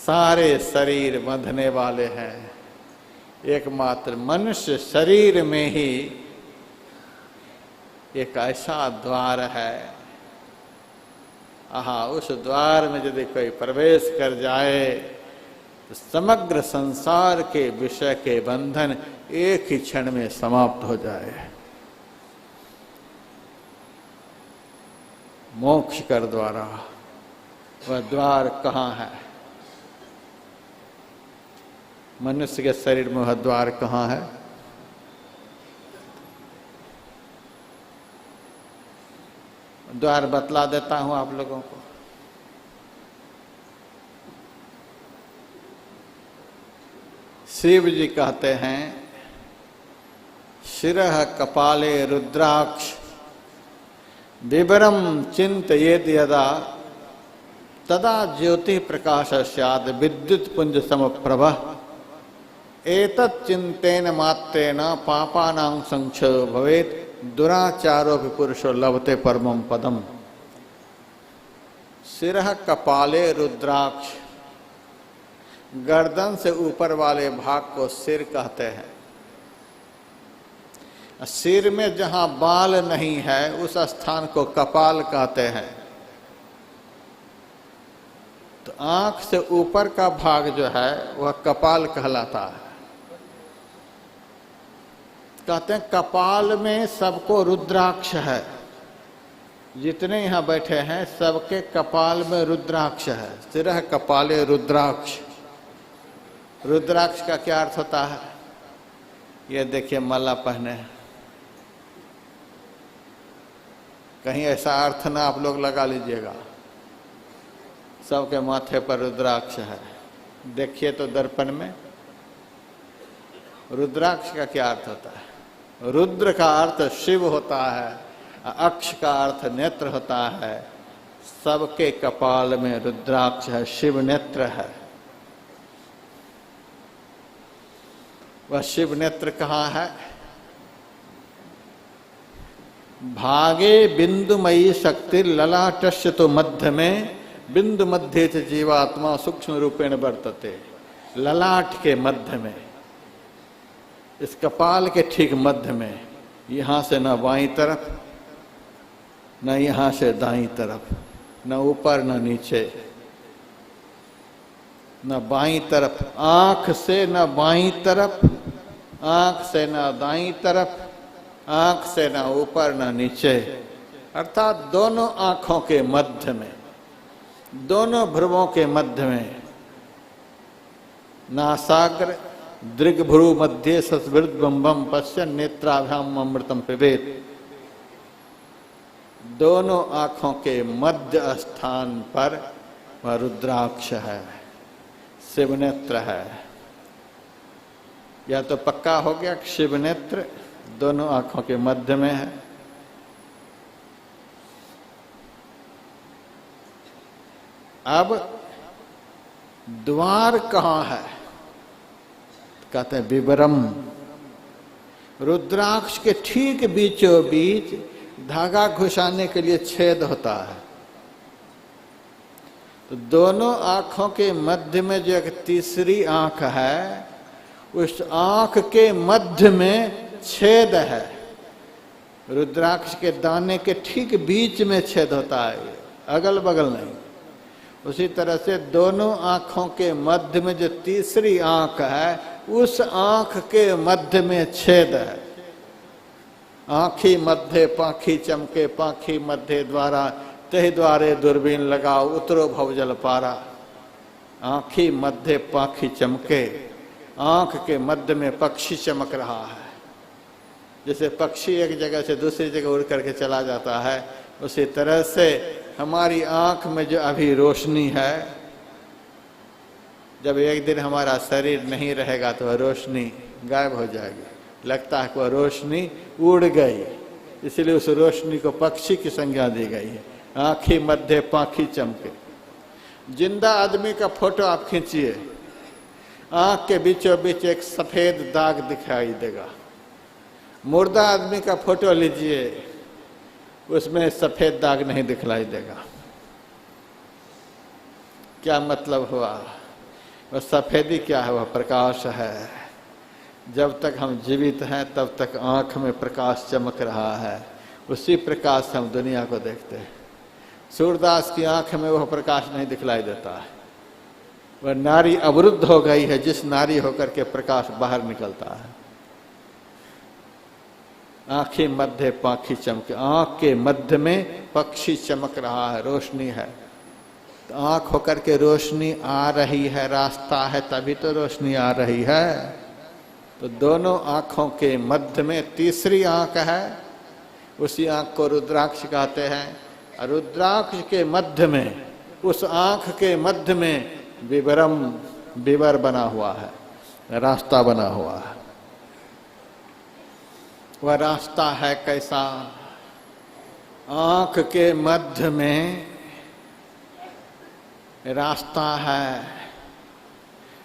सारे शरीर बंधने वाले हैं, एकमात्र मनुष्य शरीर में ही एक ऐसा द्वार है। आहा, उस द्वार में यदि कोई प्रवेश कर जाए तो समग्र संसार के विषय के बंधन एक ही क्षण में समाप्त हो जाए। मोक्ष कर द्वारा, वह द्वार कहाँ है? मनुष्य के शरीर में वह द्वार कहाँ है? द्वार बतला देता हूं आप लोगों को। शिव जी कहते हैं, शिरः कपाले रुद्राक्ष विवरम चिंतयेद यदा तदा ज्योति प्रकाश स्याद विद्युत पुंज समप्रभः एतत् चिंतेन मात्रेण पापानां संक्षयो भवेत् दुराचारो भी पुरुषो लभते परमं पदम। शिरः कपाले रुद्राक्ष, गर्दन से ऊपर वाले भाग को सिर कहते हैं। सिर में जहां बाल नहीं है उस स्थान को कपाल कहते हैं। तो आंख से ऊपर का भाग जो है वह कपाल कहलाता है। कहते हैं कपाल में सबको रुद्राक्ष है। जितने यहां बैठे हैं सबके कपाल में रुद्राक्ष है। सिरः कपाले रुद्राक्ष। रुद्राक्ष का क्या अर्थ होता है? ये देखिए, माला पहने, कहीं ऐसा अर्थ ना आप लोग लगा लीजिएगा। सबके माथे पर रुद्राक्ष है। देखिए तो दर्पण में। रुद्राक्ष का क्या अर्थ होता है? रुद्र का अर्थ शिव होता है, अक्ष का अर्थ नेत्र होता है। सबके कपाल में रुद्राक्ष है, शिव नेत्र है। वह शिव नेत्र कहाँ है? भागे बिंदुमयी शक्ति ललाटस्य तो मध्य में बिंदु मध्य च जीवात्मा सूक्ष्म रूपेण वर्तते। ललाट के मध्य में, इस कपाल के ठीक मध्य में, यहां से न बाईं तरफ न यहां से दाईं तरफ, न ऊपर न नीचे, न बाईं तरफ, आंख से न बाईं तरफ, आंख से न दाईं तरफ, आंख से न ऊपर न नीचे, अर्थात दोनों आंखों के मध्य में, दोनों भ्रुवों के मध्य में, नासाग्र दृग्भ्रू मध्य सस्वृत बम्बम पश्यन् नेत्राभ्याम अमृतम पिबेत। दोनों आंखों के मध्य स्थान पर वह रुद्राक्ष है, शिव नेत्र है। या तो पक्का हो गया कि शिव नेत्र दोनों आंखों के मध्य में है। अब द्वार कहाँ है? कहते हैं विवरम। रुद्राक्ष के ठीक बीचों बीच धागा घुसाने के लिए छेद होता है। तो दोनों आंखों के मध्य में जो एक तीसरी आंख है, उस आंख के मध्य में छेद है। रुद्राक्ष के दाने के ठीक बीच में छेद होता है, अगल बगल नहीं। उसी तरह से दोनों आंखों के मध्य में जो तीसरी आंख है, उस आंख के मध्य में छेद है। आंखी मध्य पाखी चमके, पाखी मध्य द्वारा तहि द्वारे दूरबीन लगाओ उतरो भवजल पारा। आंखी मध्य पाखी चमके, आंख के मध्य में पक्षी चमक रहा है। जैसे पक्षी एक जगह से दूसरी जगह उड़ करके चला जाता है, उसी तरह से हमारी आंख में जो अभी रोशनी है, जब एक दिन हमारा शरीर नहीं रहेगा तो वह रोशनी गायब हो जाएगी। लगता है कि वह रोशनी उड़ गई, इसलिए उस रोशनी को पक्षी की संज्ञा दी गई है। आंखी मध्य पाखी चमके। जिंदा आदमी का फोटो आप खींचिए, आंख के बीचों बीच एक सफेद दाग दिखाई देगा। मुर्दा आदमी का फोटो लीजिए, उसमें सफेद दाग नहीं दिखलाई देगा। क्या मतलब हुआ? वह सफेदी क्या है? वह प्रकाश है। जब तक हम जीवित हैं तब तक आंख में प्रकाश चमक रहा है, उसी प्रकाश से हम दुनिया को देखते हैं। सूरदास की आंख में वह प्रकाश नहीं दिखलाई देता है। वह नारी अवरुद्ध हो गई है, जिस नारी होकर के प्रकाश बाहर निकलता है। आंखें मध्य पाखी चमके, आंख के मध्य में पक्षी चमक रहा है, रोशनी है। तो आंख होकर के रोशनी आ रही है, रास्ता है, तभी तो रोशनी आ रही है। तो दोनों आंखों के मध्य में तीसरी आंख है, उसी आंख को रुद्राक्ष कहते हैं। और रुद्राक्ष के मध्य में, उस आंख के मध्य में विवर बना हुआ है, रास्ता बना हुआ है। वह रास्ता है कैसा? आंख के मध्य में रास्ता है।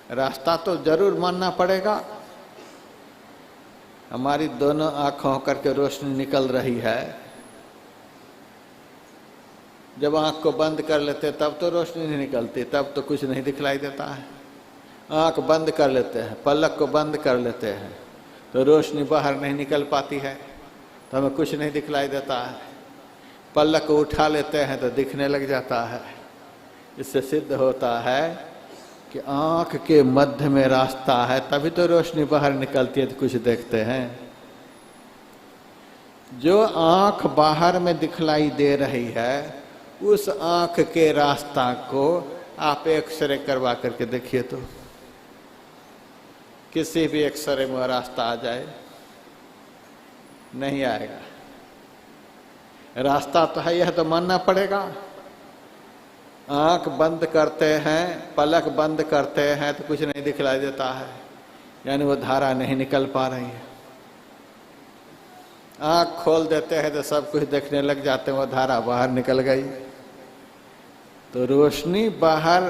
रास्ता तो जरूर मानना पड़ेगा। हमारी दोनों आंखों होकर के रोशनी निकल रही है। जब आंख को बंद कर लेते तब तो रोशनी नहीं निकलती, तब तो कुछ नहीं दिखलाई देता है। आंख बंद कर लेते हैं, पलक को बंद कर लेते हैं, तो रोशनी बाहर नहीं निकल पाती है, तो हमें कुछ नहीं दिखलाई देता है। पलक को उठा लेते हैं तो दिखने लग जाता है। इससे सिद्ध होता है कि आंख के मध्य में रास्ता है, तभी तो रोशनी बाहर निकलती है तो कुछ देखते हैं। जो आंख बाहर में दिखलाई दे रही है, उस आंख के रास्ता को आप एक्सरे करवा करके देखिए तो किसी भी एक्सरे में रास्ता आ जाए? नहीं आएगा। रास्ता तो है, यह तो मानना पड़ेगा। आंख बंद करते हैं, पलक बंद करते हैं तो कुछ नहीं दिखलाई देता है, यानी वो धारा नहीं निकल पा रही है। आंख खोल देते हैं तो सब कुछ देखने लग जाते हैं, वो धारा बाहर निकल गई। तो रोशनी बाहर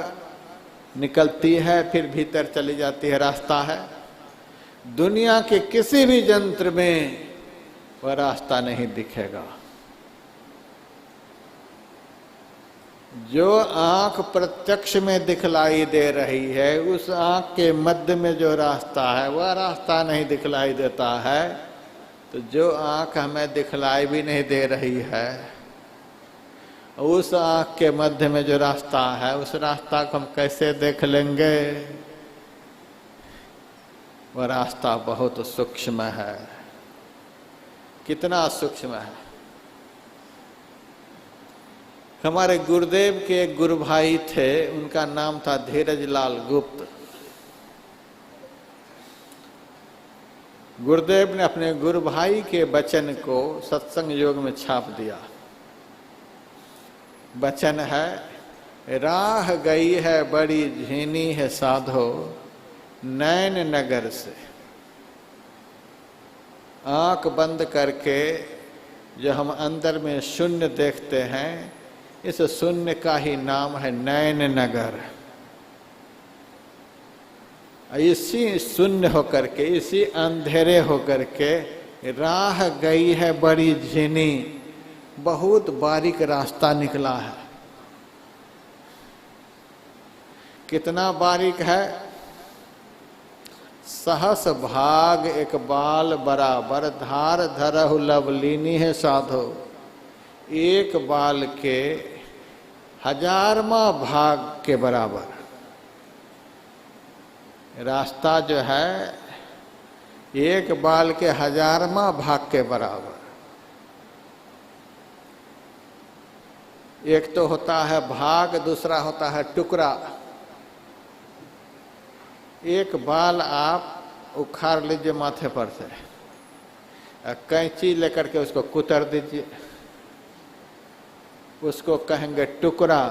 निकलती है, फिर भीतर चली जाती है, रास्ता है। दुनिया के किसी भी यंत्र में वह रास्ता नहीं दिखेगा। जो आंख प्रत्यक्ष में दिखलाई दे रही है, उस आंख के मध्य में जो रास्ता है, वह रास्ता नहीं दिखलाई देता है। तो जो आंख हमें दिखलाई भी नहीं दे रही है, उस आंख के मध्य में जो रास्ता है, उस रास्ता को हम कैसे देख लेंगे? वह रास्ता बहुत सूक्ष्म है। कितना सूक्ष्म है? हमारे गुरुदेव के एक गुरु भाई थे, उनका नाम था धीरज लाल गुप्त। गुरुदेव ने अपने गुरु भाई के वचन को सत्संग योग में छाप दिया। वचन है, राह गई है बड़ी झीनी है साधो, नैन नगर से। आंख बंद करके जो हम अंदर में शून्य देखते हैं, इस शून्य का ही नाम है नैन नगर। इसी शून्य होकर के, इसी अंधेरे होकर के राह गई है बड़ी झीनी, बहुत बारीक रास्ता निकला है। कितना बारीक है? सहस भाग एक बाल बराबर, धार धरहु लवलीनी है साधो। एक बाल के 1000वां भाग के बराबर रास्ता जो है, एक बाल के 1000वां भाग के बराबर। एक तो होता है भाग, दूसरा होता है टुकड़ा। एक बाल आप उखाड़ लीजिए माथे पर से, कैंची लेकर के उसको कुतर दीजिए, उसको कहेंगे टुकड़ा।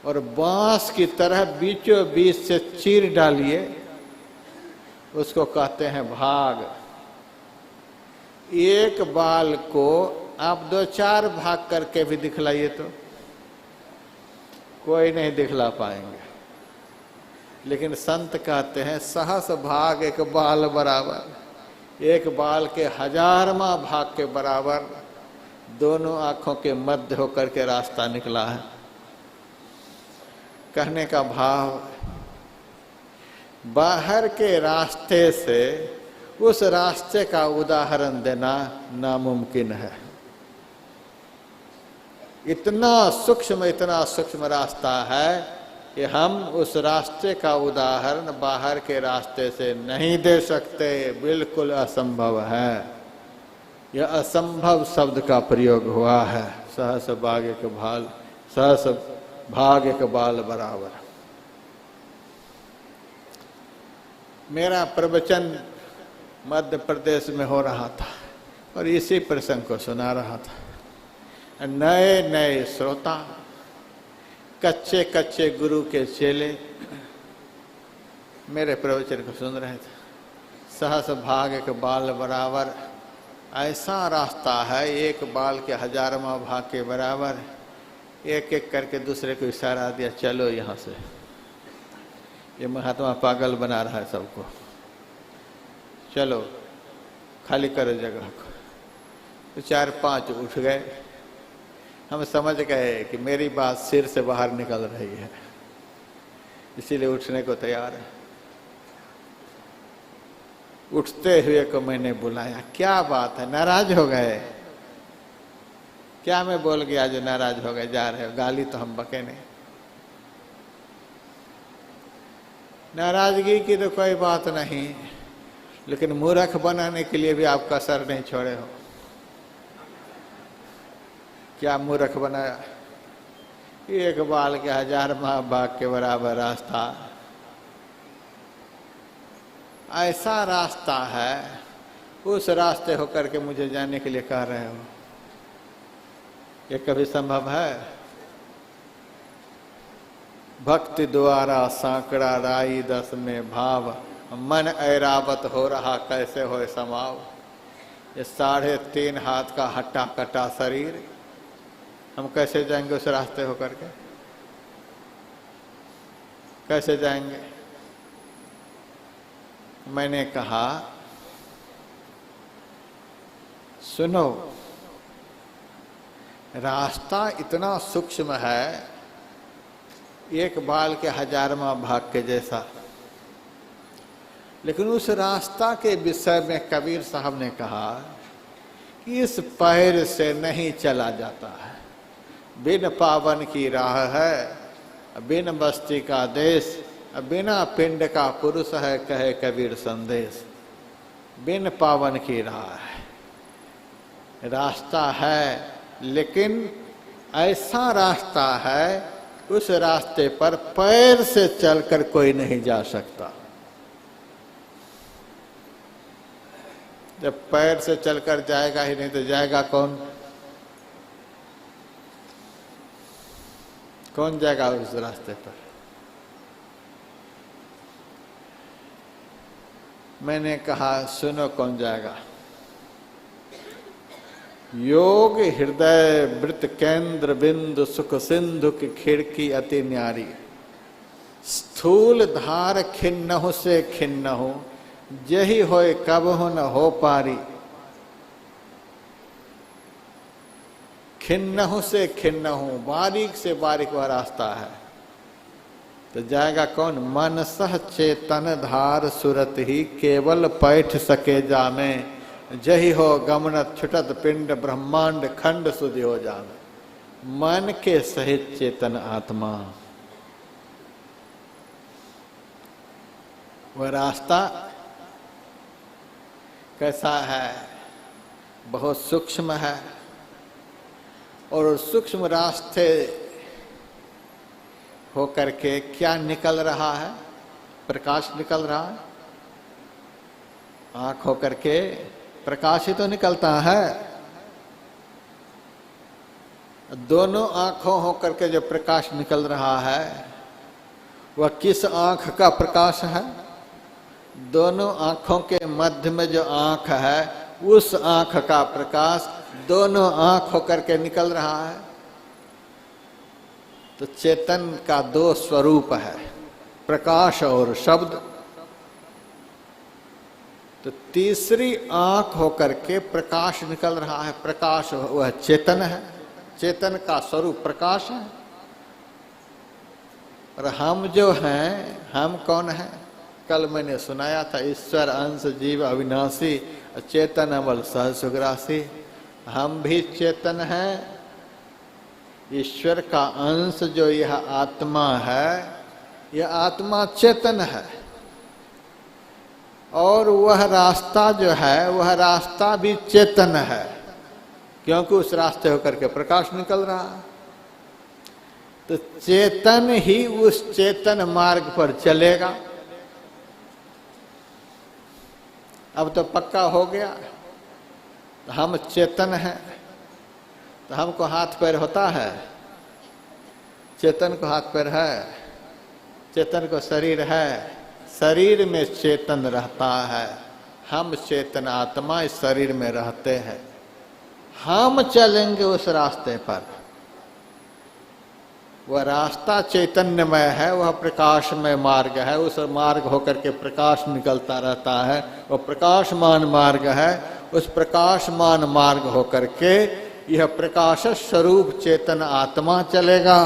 और बांस की तरह बीचों बीच से चीर डालिए, उसको कहते हैं भाग। एक बाल को आप 2-4 भाग करके भी दिखलाइए तो कोई नहीं दिखला पाएंगे। लेकिन संत कहते हैं सहस भाग एक बाल बराबर, एक बाल के 1000वां भाग के बराबर दोनों आंखों के मध्य होकर के रास्ता निकला है। कहने का भाव, बाहर के रास्ते से उस रास्ते का उदाहरण देना नामुमकिन है। इतना सूक्ष्म रास्ता है कि हम उस रास्ते का उदाहरण बाहर के रास्ते से नहीं दे सकते, बिल्कुल असंभव है। यह असंभव शब्द का प्रयोग हुआ है। सहस भाग्य के बाल बराबर। मेरा प्रवचन मध्य प्रदेश में हो रहा था और इसी प्रसंग को सुना रहा था। नए नए श्रोता, कच्चे कच्चे गुरु के चेले मेरे प्रवचन को सुन रहे थे। सहस भाग्य के बाल बराबर, ऐसा रास्ता है एक बाल के हजारवां भाग के बराबर। एक एक करके दूसरे को इशारा दिया, चलो यहाँ से। ये महात्मा पागल बना रहा है सबको, चलो खाली करो जगह को। तो 4-5 उठ गए। हम समझ गए कि मेरी बात सिर से बाहर निकल रही है, इसीलिए उठने को तैयार है। उठते हुए को मैंने बुलाया, क्या बात है, नाराज हो गए? क्या मैं बोल गया जो नाराज हो गए, जा रहे हो? गाली तो हम बके नहीं। नाराजगी की तो कोई बात नहीं, लेकिन मूर्ख बनाने के लिए भी आप कसर नहीं छोड़े हो। क्या मूर्ख बनाया? एक बाल के 1000वां भाग के बराबर रास्ता, ऐसा रास्ता है, उस रास्ते होकर के मुझे जाने के लिए कह रहे हो? ये कभी संभव है? भक्ति द्वारा सांकड़ा राई दस में भाव, मन ऐरावत हो रहा कैसे होए समाव। ये 3.5 हाथ का हट्टा कटा शरीर, हम कैसे जाएंगे उस रास्ते होकर के? कैसे जाएंगे? मैंने कहा, सुनो, रास्ता इतना सूक्ष्म है, एक बाल के 1000वां भाग के जैसा, लेकिन उस रास्ता के विषय में कबीर साहब ने कहा कि इस पैर से नहीं चला जाता है। बिन पावन की राह है, बिन बस्ती का देश, बिना पिंड का पुरुष है, कहे कबीर संदेश। बिन पावन की राह है, रास्ता है, लेकिन ऐसा रास्ता है, उस रास्ते पर पैर से चलकर कोई नहीं जा सकता। जब पैर से चलकर जाएगा ही नहीं तो जाएगा कौन? कौन जाएगा उस रास्ते पर? मैंने कहा, सुनो कौन जाएगा। योग हृदय वृत केंद्र बिंदु सुख सिंधु की खिड़की अति न्यारी। स्थूल धार खिन्नहु से खिन्नहु, जही होए कबहु न हो पारी। खिन्नहु से खिन्नहु, बारीक से बारीक वह रास्ता है। तो जाएगा कौन? मन सह चेतन धार सुरत ही, केवल पैठ सके जामे। जही हो गमनत छुटत पिंड ब्रह्मांड खंड सुधि हो जामे। मन के सहित चेतन आत्मा, वह रास्ता कैसा है? बहुत सूक्ष्म है। और सूक्ष्म रास्ते होकर के क्या निकल रहा है? प्रकाश निकल रहा है। आंख होकर के प्रकाश ही तो निकलता है। दोनों आंखों होकर के जो प्रकाश निकल रहा है, वह किस आंख का प्रकाश है? दोनों आंखों के मध्य में जो आंख है, उस आंख का प्रकाश दोनों आंख होकर के निकल रहा है। तो चेतन का 2 स्वरूप है, प्रकाश और शब्द। तो तीसरी आंख होकर के प्रकाश निकल रहा है। प्रकाश वह चेतन है, चेतन का स्वरूप प्रकाश है। और हम जो हैं, हम कौन हैं? कल मैंने सुनाया था, ईश्वर अंश जीव अविनाशी, चेतन अमल सहज सुग्रासी। हम भी चेतन हैं। ईश्वर का अंश जो यह आत्मा है, यह आत्मा चेतन है। और वह रास्ता जो है, वह रास्ता भी चेतन है, क्योंकि उस रास्ते होकर के प्रकाश निकल रहा है। तो चेतन ही उस चेतन मार्ग पर चलेगा। अब तो पक्का हो गया, तो हम चेतन हैं। तो हमको हाथ पैर होता है, चेतन को हाथ पैर है, चेतन को शरीर है, शरीर में चेतन रहता है। हम चेतन आत्मा इस शरीर में रहते हैं। हम चलेंगे उस रास्ते पर। वह रास्ता चैतन्यमय है, वह प्रकाशमय मार्ग है। उस मार्ग होकर के प्रकाश निकलता रहता है, वह प्रकाशमान मार्ग है। उस प्रकाशमान मार्ग होकर के यह प्रकाश स्वरूप चेतन आत्मा चलेगा।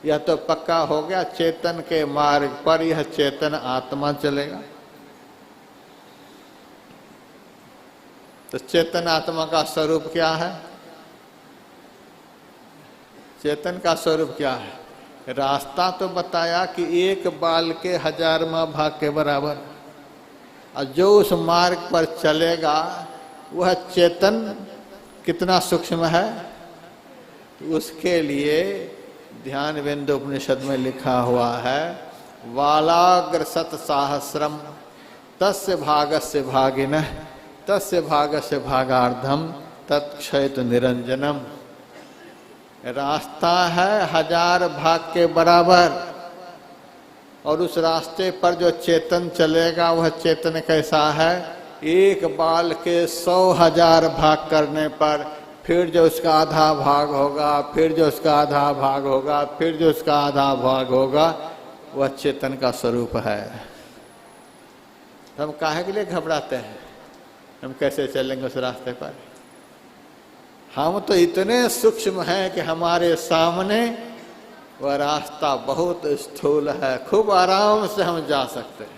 यह तो पक्का हो गया, चेतन के मार्ग पर यह चेतन आत्मा चलेगा। तो चेतन आत्मा का स्वरूप क्या है? चेतन का स्वरूप क्या है? रास्ता तो बताया कि एक बाल के 1000वां भाग के बराबर। और जो उस मार्ग पर चलेगा वह चेतन कितना सूक्ष्म है, उसके लिए ध्यान बिंदु उपनिषद में लिखा हुआ है, वालाग्र सत सहस्रम तस्य भागस्य भागिनः तस्य भागस्य भागार्धम तत्क्षयतु निरंजनम। रास्ता है 1000 भाग के बराबर, और उस रास्ते पर जो चेतन चलेगा वह चेतन कैसा है? एक बाल के 100,000 भाग करने पर फिर जो उसका आधा भाग होगा, फिर जो उसका आधा भाग होगा, फिर जो उसका आधा भाग होगा, वह चेतन का स्वरूप है। तो हम काहे के लिए घबराते हैं? हम कैसे चलेंगे उस रास्ते पर? हम तो इतने सूक्ष्म हैं कि हमारे सामने वह रास्ता बहुत स्थूल है, खूब आराम से हम जा सकते हैं।